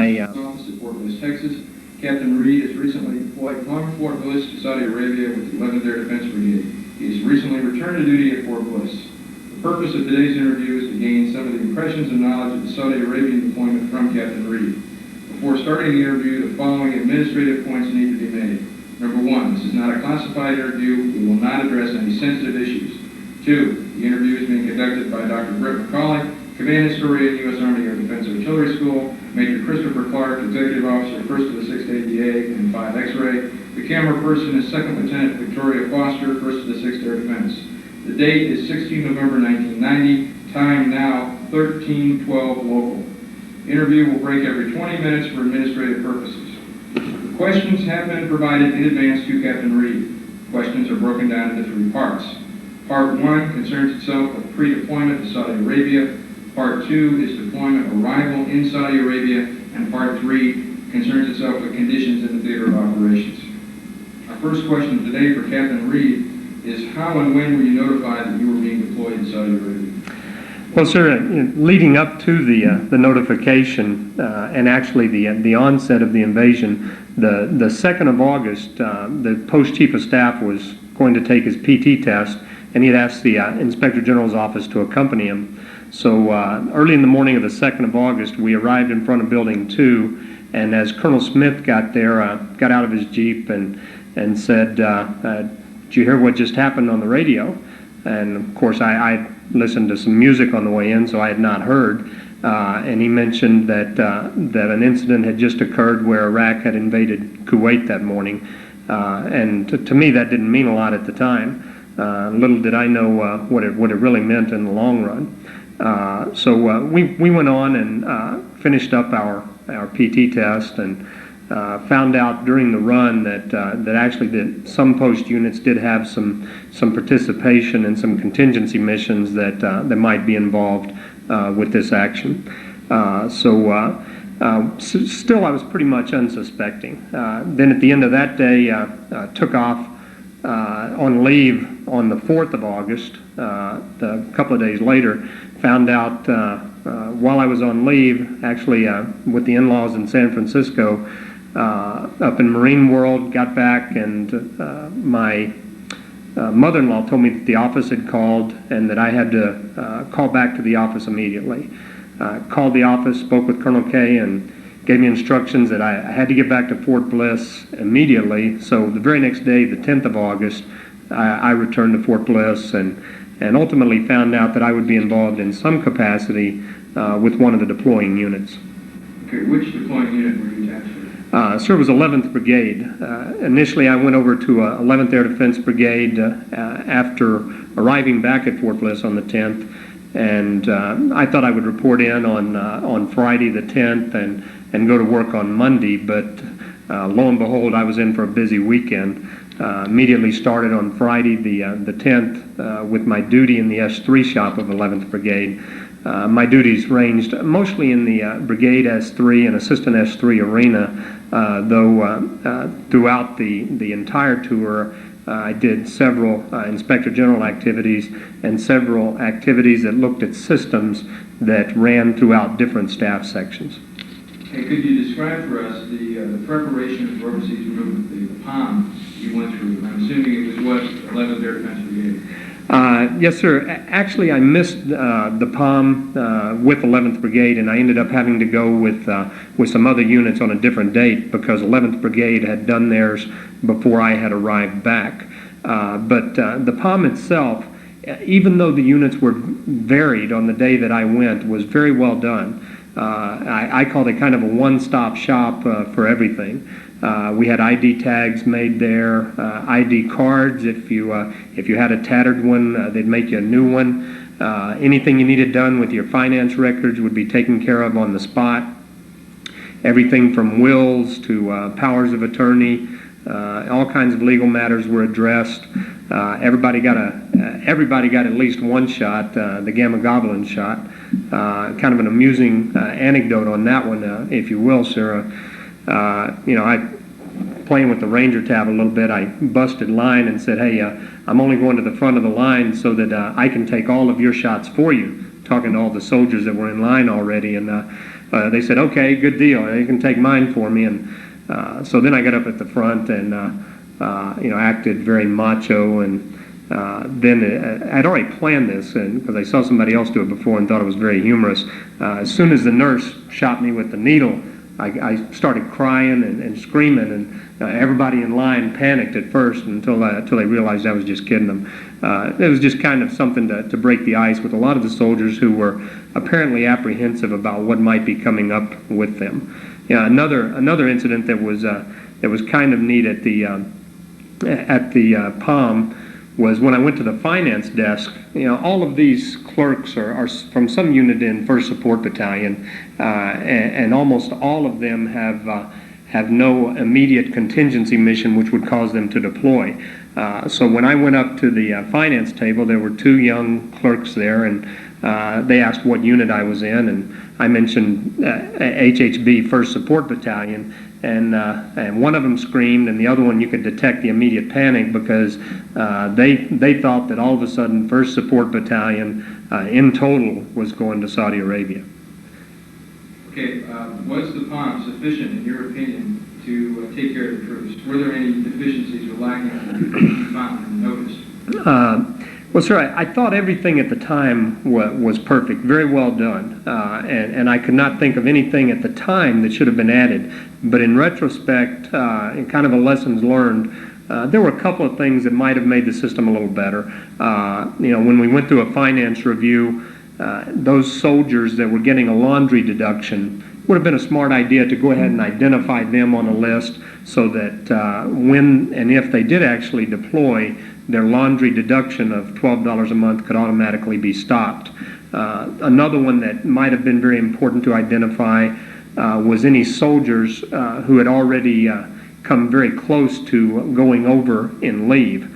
Office at Fort Bliss, Texas. Captain Reed is recently deployed from Fort Bliss to Saudi Arabia with the 11th Air Defense Brigade. He has recently returned to duty at Fort Bliss. The purpose of today's interview is to gain some of the impressions and knowledge of the Saudi Arabian deployment from Captain Reed. Before starting the interview, the following administrative points need to be made. Number one, this is not a classified interview. We will not address any sensitive issues. Two, the interview is being conducted by Dr. Britt McCauley, Command Historian, U.S. Army Air Defense Artillery School, Major Christopher Clark, Executive Officer, 1st of the 6th ADA and 5 X-Ray. The camera person is 2nd Lieutenant Victoria Foster, 1st of the 6th Air Defense. The date is 16 November 1990, time now 13:12 local. Interview will break every 20 minutes for administrative purposes. The questions have been provided in advance to Captain Reed. Questions are broken down into 3 parts. Part 1 concerns itself with pre-deployment to Saudi Arabia. Part 2 is deployment arrival in Saudi Arabia, and Part 3 concerns itself with conditions in the theater of operations. Our first question today for Captain Reed is how and when were you notified that you were being deployed to Saudi Arabia? Well, sir, leading up to the notification and actually the onset of the invasion, the 2nd of August, the Post Chief of Staff was going to take his PT test, and he had asked the Inspector General's office to accompany him. So early in the morning of the 2nd of August, we arrived in front of Building 2, and as Colonel Smith got there, got out of his Jeep and said, did you hear what just happened on the radio? And of course, I listened to some music on the way in, so I had not heard. And he mentioned that an incident had just occurred where Iraq had invaded Kuwait that morning. And to me, that didn't mean a lot at the time. Little did I know what it really meant in the long run. So we went on and finished up our PT test and found out during the run that actually some post units did have some participation in some contingency missions that might be involved with this action. Still I was pretty much unsuspecting. Then at the end of that day, took off on leave on the 4th of August. A couple of days later, found out while I was on leave, actually with the in-laws in San Francisco, up in Marine World, got back, and my mother-in-law told me that the office had called and that I had to call back to the office immediately. Called the office, spoke with Colonel Kay, and gave me instructions that I had to get back to Fort Bliss immediately. So the very next day, the 10th of August, I returned to Fort Bliss and ultimately found out that I would be involved in some capacity with one of the deploying units. Okay, which deploying unit were you attached to? Sir, it was 11th Brigade. Initially, I went over to 11th Air Defense Brigade after arriving back at Fort Bliss on the 10th, and I thought I would report in on Friday the 10th and go to work on Monday, but lo and behold, I was in for a busy weekend. Immediately started on Friday the 10th with my duty in the S3 shop of 11th Brigade. My duties ranged mostly in the Brigade S3 and Assistant S3 arena, though throughout the entire tour I did several Inspector General activities and several activities that looked at systems that ran throughout different staff sections. Hey, could you describe for us the preparation for overseas movement, the POM you went through? I'm assuming it was what, 11th Air Defense Brigade? Yes, sir. Actually, I missed the POM with 11th Brigade, and I ended up having to go with some other units on a different date because 11th Brigade had done theirs before I had arrived back. But the POM itself, even though the units were varied on the day that I went, was very well done. I called it kind of a one-stop shop for everything. We had ID tags made there, ID cards. If you had a tattered one, they'd make you a new one. Anything you needed done with your finance records would be taken care of on the spot. Everything from wills to powers of attorney, all kinds of legal matters were addressed. Everybody got at least one shot, the Gamma Goblin shot. Kind of an amusing anecdote on that one, if you will, sir. I playing with the Ranger tab a little bit. I busted line and said, "Hey, I'm only going to the front of the line so that I can take all of your shots for you." Talking to all the soldiers that were in line already, and they said, okay, good deal, you can take mine for me. And so then I got up at the front and acted very macho, and then I'd already planned this, and because I saw somebody else do it before and thought it was very humorous. As soon as the nurse shot me with the needle, I started crying and screaming, and everybody in line panicked at first until they realized I was just kidding them. It was just kind of something to break the ice with a lot of the soldiers who were apparently apprehensive about what might be coming up with them. Another incident that was kind of neat at the Palm was when I went to the finance desk. All of these clerks are from some unit in 1st Support Battalion, and almost all of them have no immediate contingency mission which would cause them to deploy. So when I went up to the finance table, there were 2 young clerks there, and they asked what unit I was in, and I mentioned HHB 1st Support Battalion, and one of them screamed, and the other one, you could detect the immediate panic because they thought that all of a sudden 1st Support Battalion in total was going to Saudi Arabia. Okay, was the POM sufficient, in your opinion, to take care of the troops? Were there any deficiencies or lacking that you found and noticed? Well, sir, I thought everything at the time was perfect, very well done, and I could not think of anything at the time that should have been added. But in retrospect, and kind of a lessons learned, there were a couple of things that might have made the system a little better. When we went through a finance review, those soldiers that were getting a laundry deduction, would have been a smart idea to go ahead and identify them on a list so that when and if they did actually deploy, their laundry deduction of $12 a month could automatically be stopped. Another one that might have been very important to identify was any soldiers who had already come very close to going over in leave,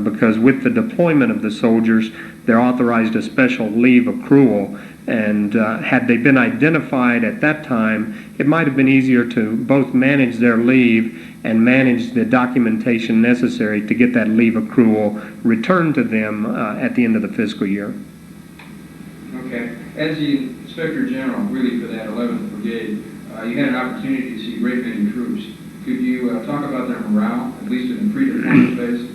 because with the deployment of the soldiers, they're authorized a special leave accrual, and had they been identified at that time, it might have been easier to both manage their leave and manage the documentation necessary to get that leave accrual returned to them at the end of the fiscal year. Okay. As the Inspector General, really, for that 11th Brigade, you had an opportunity to see a great many troops. Could you talk about their morale, at least in the pre-deployment phase?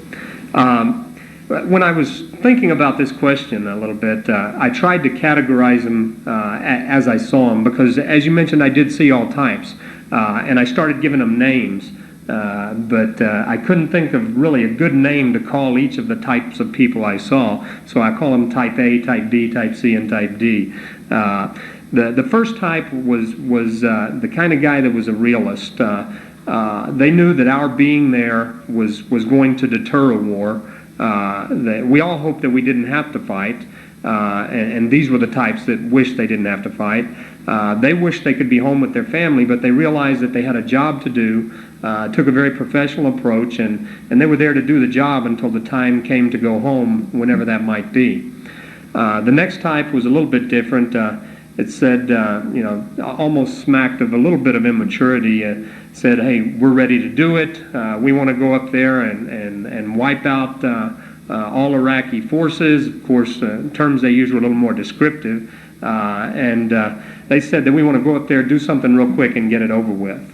When I was thinking about this question a little bit, I tried to categorize them as I saw them, because as you mentioned, I did see all types, and I started giving them names, but I couldn't think of really a good name to call each of the types of people I saw, so I call them Type A, Type B, Type C, and Type D. The first type was the kind of guy that was a realist. They knew that our being there was going to deter a war. We all hoped that we didn't have to fight, and these were the types that wished they didn't have to fight. They wished they could be home with their family, but they realized that they had a job to do, took a very professional approach, and they were there to do the job until the time came to go home, whenever that might be. The next type was a little bit different. It said, almost smacked of a little bit of immaturity. Said, hey, we're ready to do it. We want to go up there and wipe out all Iraqi forces. Of course, terms they used were a little more descriptive. And they said that we want to go up there, do something real quick, and get it over with.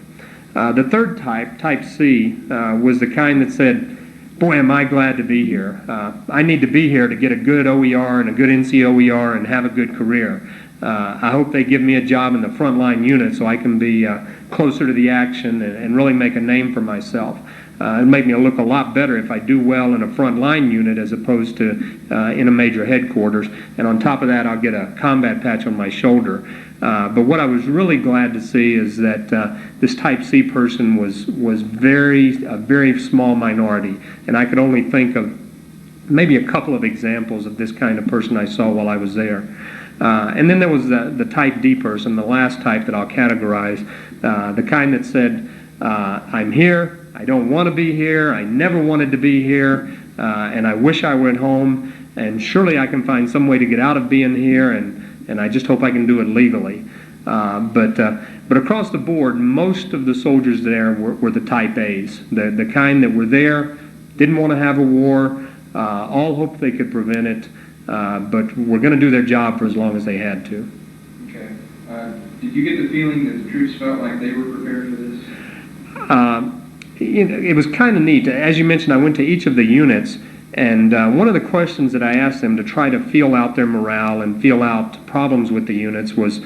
The third type, Type C, was the kind that said, boy, am I glad to be here. I need to be here to get a good OER and a good NCOER and have a good career. I hope they give me a job in the frontline unit so I can be closer to the action and really make a name for myself. It'll make me look a lot better if I do well in a frontline unit as opposed to in a major headquarters. And on top of that, I'll get a combat patch on my shoulder. But what I was really glad to see is that this Type C person was a very small minority. And I could only think of maybe a couple of examples of this kind of person I saw while I was there. And then there was the Type D person, the last type that I'll categorize, the kind that said, I'm here, I don't want to be here, I never wanted to be here, and I wish I were at home, and surely I can find some way to get out of being here, and I just hope I can do it legally. But across the board, most of the soldiers there were the Type A's, the kind that were there, didn't want to have a war, all hoped they could prevent it, but were going to do their job for as long as they had to. Okay. Did you get the feeling that the troops felt like they were prepared for this? It was kind of neat. As you mentioned, I went to each of the units, and one of the questions that I asked them to try to feel out their morale and feel out problems with the units was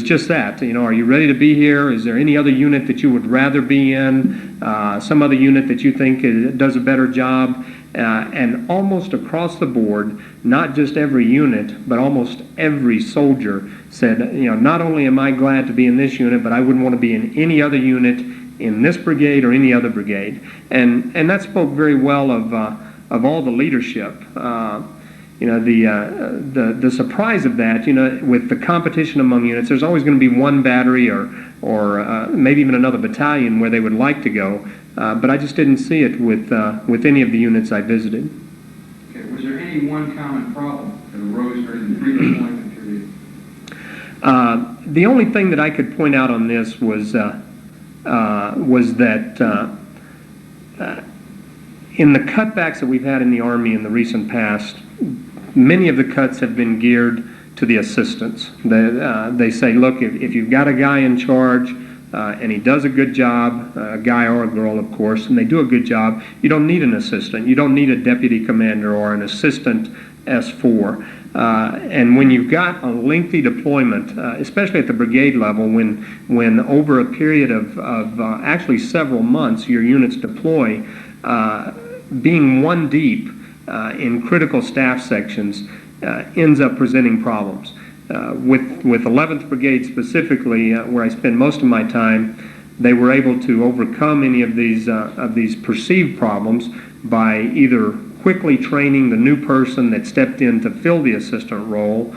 just that. Are you ready to be here? Is there any other unit that you would rather be in? Some other unit that you think does a better job? And almost across the board, not just every unit, but almost every soldier said, not only am I glad to be in this unit, but I wouldn't want to be in any other unit in this brigade or any other brigade. And that spoke very well of all the leadership. The surprise of that, with the competition among units, there's always going to be one battery or maybe even another battalion where they would like to go. But I just didn't see it with any of the units I visited. Okay. Was there any one common problem that arose during the pre-deployment period? The only thing that I could point out on this was that in the cutbacks that we've had in the Army in the recent past, many of the cuts have been geared to the assistants. They say, look, if you've got a guy in charge and he does a good job, a guy or a girl, of course, and they do a good job, you don't need an assistant. You don't need a deputy commander or an assistant S4. And when you've got a lengthy deployment, especially at the brigade level, when over a period of actually several months your units deploy, being one deep in critical staff sections ends up presenting problems. With 11th Brigade specifically, where I spend most of my time, they were able to overcome any of these perceived problems by either quickly training the new person that stepped in to fill the assistant role,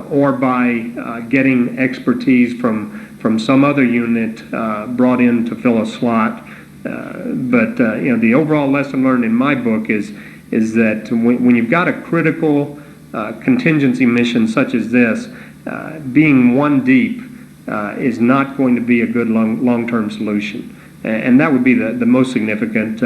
or by getting expertise from some other unit brought in to fill a slot. But the overall lesson learned in my book is that when you've got a critical contingency mission such as this, being one deep is not going to be a good long-term solution. And that would be the most significant.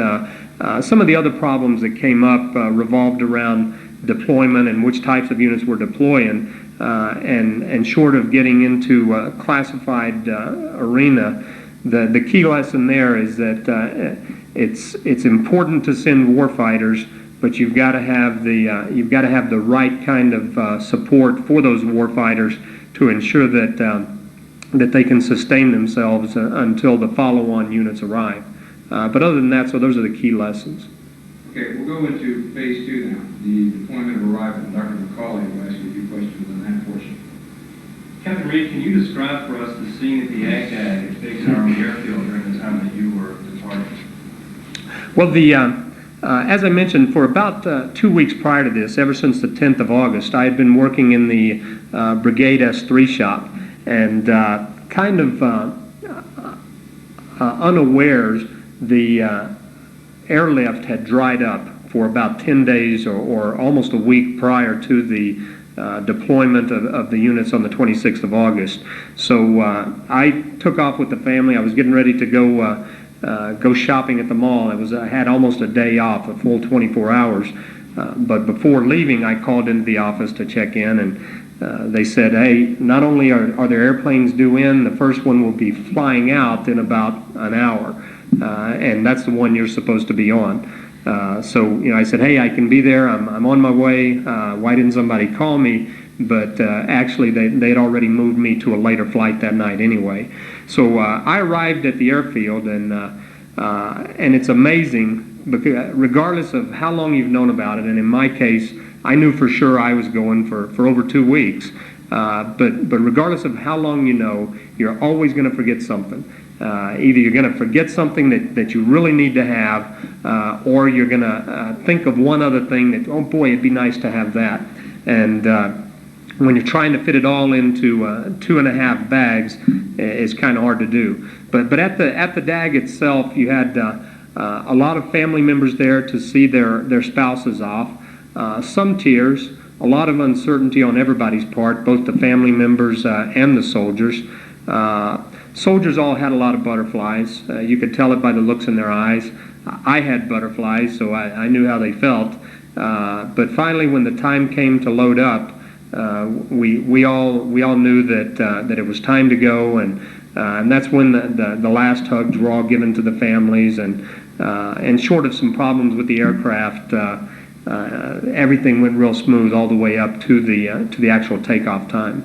Some of the other problems that came up revolved around deployment and which types of units we're deploying. And short of getting into a classified arena, the key lesson there is that it's important to send warfighters, but you've got to have the right kind of support for those warfighters to ensure that they can sustain themselves until the follow-on units arrive. But other than that, so those are the key lessons. Okay, we'll go into phase 2 now, the deployment of arrival. Dr. McCauley will ask you a few questions on that portion. Captain Reed, can you describe for us the scene at the Ag-Ag at Biggs Army Airfield during the time that you were departing? Well, as I mentioned, for about 2 weeks prior to this, ever since the 10th of August, I had been working in the Brigade S3 shop, and kind of unawares, the airlift had dried up for about 10 days or almost a week prior to the deployment of the units on the 26th of August. So I took off with the family. I was getting ready to go shopping at the mall. I had almost a day off, a full 24 hours. But before leaving, I called into the office to check in, and they said, hey, not only are there airplanes due in, the first one will be flying out in about an hour, and that's the one you're supposed to be on. So I said, hey, I can be there. I'm on my way. Why didn't somebody call me? But actually, they'd already moved me to a later flight that night anyway. So I arrived at the airfield, and it's amazing, because regardless of how long you've known about it, and in my case, I knew for sure I was going for over 2 weeks. But regardless of how long you know, you're always going to forget something. Either you're going to forget something that you really need to have, or you're going to think of one other thing that, oh boy, it'd be nice to have that. And when you're trying to fit it all into 2.5 bags, it's kind of hard to do. But at the DAG itself, you had a lot of family members there to see their spouses off. Some tears, a lot of uncertainty on everybody's part, both the family members and the soldiers. Soldiers all had a lot of butterflies. You could tell it by the looks in their eyes. I had butterflies, so I knew how they felt. But finally, when the time came to load up, we all knew that it was time to go, and that's when the last hugs were all given to the families, and short of some problems with the aircraft, everything went real smooth all the way up to the actual takeoff time.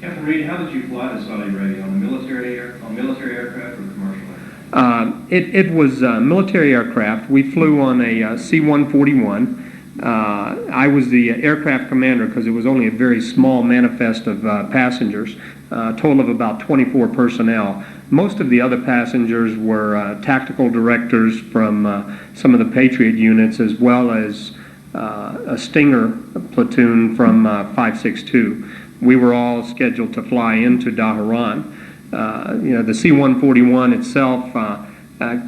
Captain Reed, how did you fly to Saudi Arabia, on military aircraft or commercial aircraft? It was military aircraft. We flew on a C-141. I was the aircraft commander because it was only a very small manifest of passengers, a total of about 24 personnel. Most of the other passengers were tactical directors from some of the Patriot units, as well as a Stinger platoon from 562. We were all scheduled to fly into Dhahran. The C-141 itself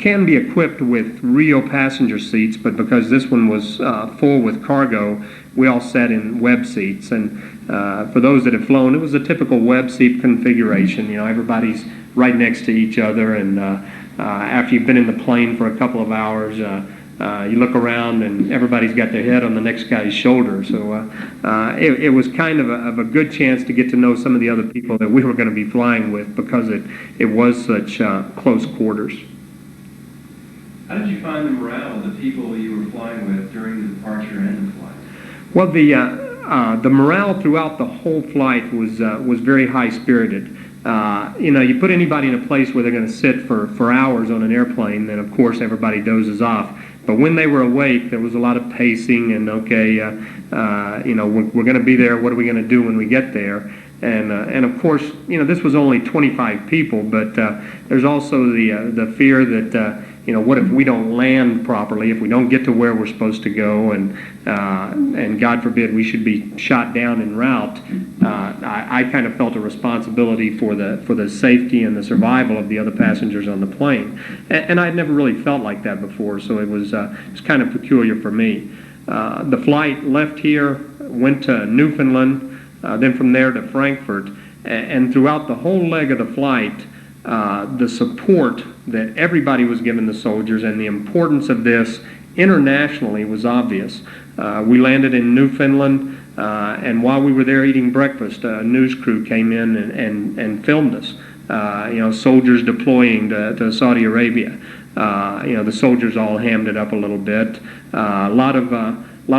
can be equipped with real passenger seats, but because this one was full with cargo, we all sat in web seats. And for those that have flown, it was a typical web seat configuration. Everybody's right next to each other, and after you've been in the plane for a couple of hours, you look around and everybody's got their head on the next guy's shoulder. So it was kind of a good chance to get to know some of the other people that we were going to be flying with, because it was such close quarters. How did you find the morale of the people you were flying with during the departure and the flight? Well, the morale throughout the whole flight was very high-spirited. You put anybody in a place where they're going to sit for hours on an airplane, then of course everybody dozes off. But when they were awake, there was a lot of pacing, and we're going to be there. What are we going to do when we get there? And of course, this was only 25 people, but there's also the fear that what if we don't land properly, if we don't get to where we're supposed to go, and God forbid we should be shot down en route. I kind of felt a responsibility for the safety and the survival of the other passengers on the plane, and I'd never really felt like that before, so it was kind of peculiar for me. The flight left here, went to Newfoundland, then from there to Frankfurt, and throughout the whole leg of the flight, the support that everybody was giving the soldiers and the importance of this internationally was obvious. We landed in Newfoundland, and while we were there eating breakfast, a news crew came in and filmed us. Soldiers deploying to Saudi Arabia. The soldiers all hammed it up a little bit. A lot of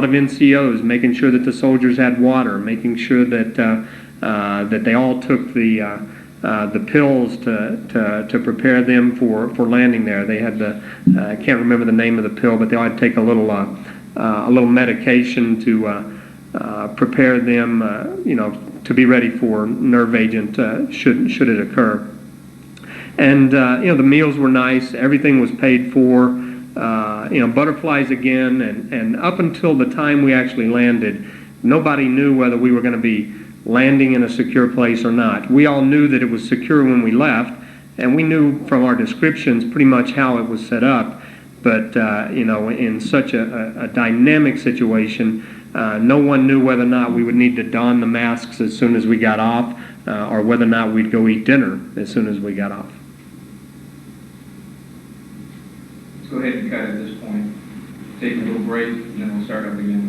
NCOs making sure that the soldiers had water, making sure that they all took the pills to prepare them for landing there. They had I can't remember the name of the pill, but they all had to take a little medication to prepare them, to be ready for nerve agent should it occur. And the meals were nice. Everything was paid for. Butterflies again, and up until the time we actually landed, nobody knew whether we were going to be landing in a secure place or not. We all knew that it was secure when we left, and we knew from our descriptions pretty much how it was set up. But in such a dynamic situation, no one knew whether or not we would need to don the masks as soon as we got off, or whether or not we'd go eat dinner as soon as we got off. Let's go ahead and cut at this point. Take a little break, and then we'll start up again.